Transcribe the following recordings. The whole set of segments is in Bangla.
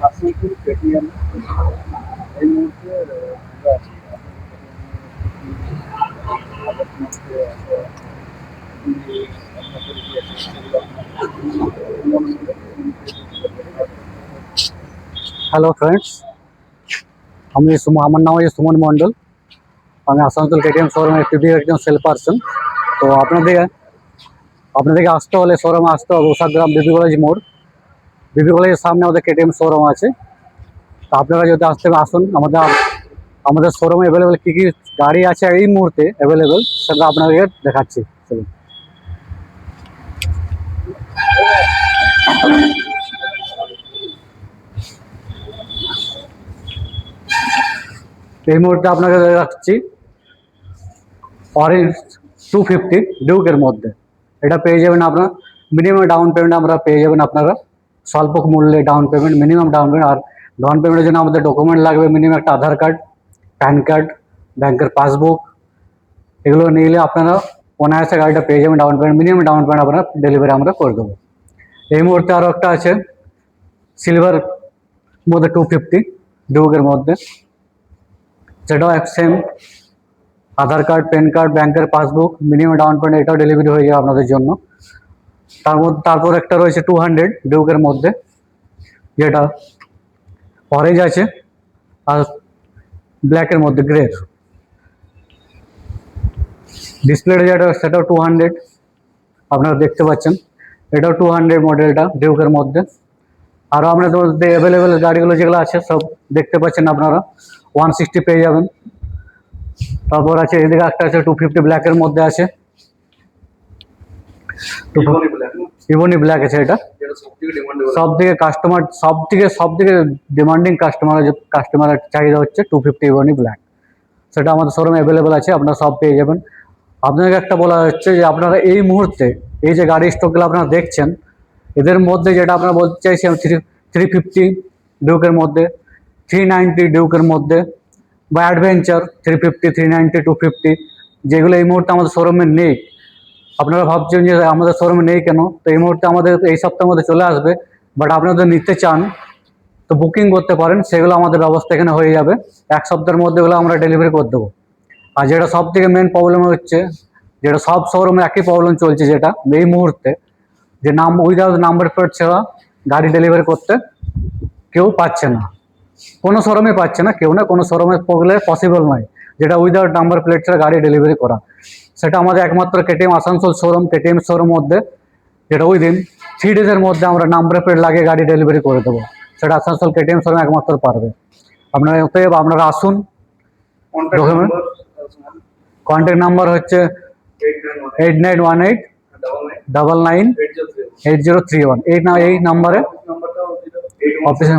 আসানসোল কেটিএম এই মুহূর্তে আমরা আছি আমাদের মধ্যে আপনাদের কি আছে সেগুলো হ্যালো ফ্রেন্ডস, আমার নাম হচ্ছে সুমন মণ্ডল। আমি আসানসোল কেটিএম শোরুমের পিবি একজন সেল পার্সন। তো আপনাদেরকে আসতে হলে শোরুমে আসতে হবে উষাগ্রাম বিবি কলেজ মোড়। বিবি কলেজের সামনে আমাদের কেটিএম শোরুম আছে। তো আপনারা যদি আসতে আসুন, আমাদের শোরুমে অ্যাভেলেবেল কী কী গাড়ি আছে এই মুহূর্তে অ্যাভেলেবেল সেটা আপনাদেরকে দেখাচ্ছি। চলুন। এই মুহূর্তে আপনাকে দেখাচ্ছি অরেঞ্জ 250 ডিউকের মধ্যে। এটা পেয়ে যাবেন আপনার মিনিমাম ডাউন পেমেন্ট আমরা পেয়ে যাবেন আপনারা স্বল্প মূল্যে down payment, minimum down payment. আর ডাউন পেমেন্টের জন্য আমাদের ডকুমেন্ট লাগবে মিনিমাম একটা আধার কার্ড, প্যান কার্ড, ব্যাংকের পাসবুক। এগুলো নিলে আপনারা অনায়াসে গাড়িটা পেয়ে যাবেন down payment, minimum down payment আপনারা ডেলিভারি আমরা করে দেবো। এই মুহূর্তে আরও একটা আছে সিলভার মধ্যে 250 ডিউকের মধ্যে, সেটাও সেম আধার কার্ড, প্যান কার্ড, ব্যাংকের পাসবুক, মিনিমাম ডাউন পেমেন্ট, এটাও ডেলিভারি হয়ে যাবে আপনাদের জন্য। তারপর একটা রয়েছে 200 ডিউকের মধ্যে, যেটা অরেঞ্জ আছে আর ব্ল্যাকের মধ্যে গ্রে ডিসপ্লেটা যেটা সেটাও 200 আপনারা দেখতে পাচ্ছেন। এটাও 200 মডেলটা ডিউকের মধ্যে। আরও আপনাদের অ্যাভেলেবেল গাড়িগুলো যেগুলো আছে সব দেখতে পাচ্ছেন আপনারা 160 পেয়ে যাবেন। তারপর আছে এদিকে একটা আছে 250 ব্ল্যাকের মধ্যে আছে, ইভনি ব্ল্যাক আছে। এটা সব থেকে ডিমান্ডিং কাস্টমারের চাহিদা হচ্ছে 250 ইভনি ব্ল্যাক। সেটা আমাদের শোরুমে অ্যাভেলেবেল আছে, আপনারা সব পেয়ে যাবেন। আপনাকে একটা বলা হচ্ছে যে আপনারা এই মুহূর্তে এই যে গাড়ি স্টকগুলো আপনারা দেখছেন, এদের মধ্যে যেটা আপনারা বলতে চাইছেন 350 ডিউকের মধ্যে, 390 ডিউকের মধ্যে, বা অ্যাডভেঞ্চার 350, 390, 250, যেগুলো এই মুহূর্তে আমাদের শোরুমে নেই। আপনারা ভাবছেন যে আমাদের শোরুমে নেই কেন, তো এই মুহূর্তে আমাদের এই সপ্তাহের মধ্যে চলে আসবে। বাট আপনাদের নিতে চান তো বুকিং করতে পারেন, সেগুলো আমাদের ব্যবস্থা এখানে হয়ে যাবে। এক সপ্তাহের মধ্যে এগুলো আমরা ডেলিভারি করে দেবো। আর যেটা সব থেকে মেন প্রবলেম হচ্ছে, যেটা সব শোরুমে একই প্রবলেম চলছে, যেটা এই মুহূর্তে যে উইদাউট নাম্বার প্লেট ছাড়া গাড়ি ডেলিভারি করতে কেউ পাচ্ছে না, কোনো শোরুমে পাচ্ছে না কেউ, না কোনো শোরুমে পড়লে পসিবল নয় যেটা উইদাউট নাম্বার প্লেট ছাড়া গাড়ি ডেলিভারি করা। সেটা আমাদের একমাত্র KTM Asansol showroom, KTM showroom মধ্যে, যেটা উইদিন 3 ডেজের মধ্যে আমরা নাম্বার প্লেট লাগিয়ে গাড়ি ডেলিভারি করে দেবো। সেটা আসানসোল কেটিএম শোরুম একমাত্র পারবে। আপনারা আসুন। কন্ট্যাক্ট নাম্বার হচ্ছে 8918998031। এই নাম্বারে অফিস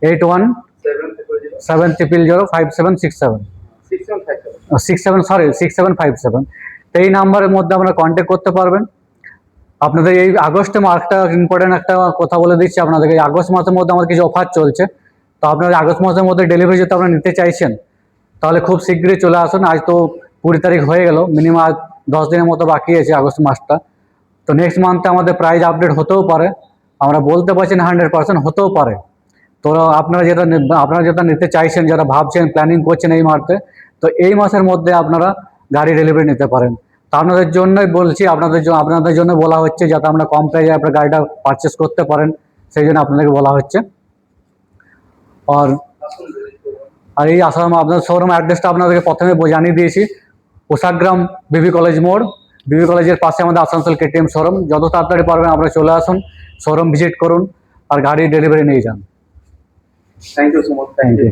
8170005767 এই নাম্বারের মধ্যে আপনারা কন্ট্যাক্ট করতে পারবেন। আপনাদের এই আগস্টে একটা ইম্পর্টেন্ট একটা কথা বলে দিচ্ছি আপনাদেরকে, এই আগস্ট মাসের মধ্যে আমাদের কিছু অফার চলছে। তো আপনারা আগস্ট মাসের মধ্যে ডেলিভারি যদি আপনারা নিতে চাইছেন তাহলে খুব শীঘ্রই চলে আসুন। আজ তো 20 তারিখ হয়ে গেল, মিনিমাম 10 দিনের মতো বাকি আছে আগস্ট মাসটা। তো নেক্সট মান্থে আমাদের প্রাইস আপডেট হতেও পারে, আমরা বলতে পারছি না 100% হতেও পারে। তো আপনারা যেটা নিতে চাইছেন, যারা ভাবছেন, প্ল্যানিং করছেন এই মাসে, তো এই মাসের মধ্যে আপনারা গাড়ি ডেলিভারি নিতে পারেন। তো আপনাদের জন্যই বলছি, আপনাদের জন্য বলা হচ্ছে যাতে আমরা কম প্রাইসে আপনার গাড়িটা পারচেস করতে পারেন, সেই জন্য আপনাদেরকে বলা হচ্ছে। আর এই আসাম আপনাদের শোরুম অ্যাড্রেসটা আপনাদেরকে প্রথমে জানিয়ে দিয়েছি, উষাগ্রাম বিবি কলেজ মোড়। বিবি কলেজের পাশে আমাদের আসানসোল কেটিএম শোরুম। যত তাড়াতাড়ি পারবেন আপনারা চলে আসুন, শোরুম ভিজিট করুন আর গাড়ি ডেলিভারি নিয়ে যান। Thank you so much. Thank you.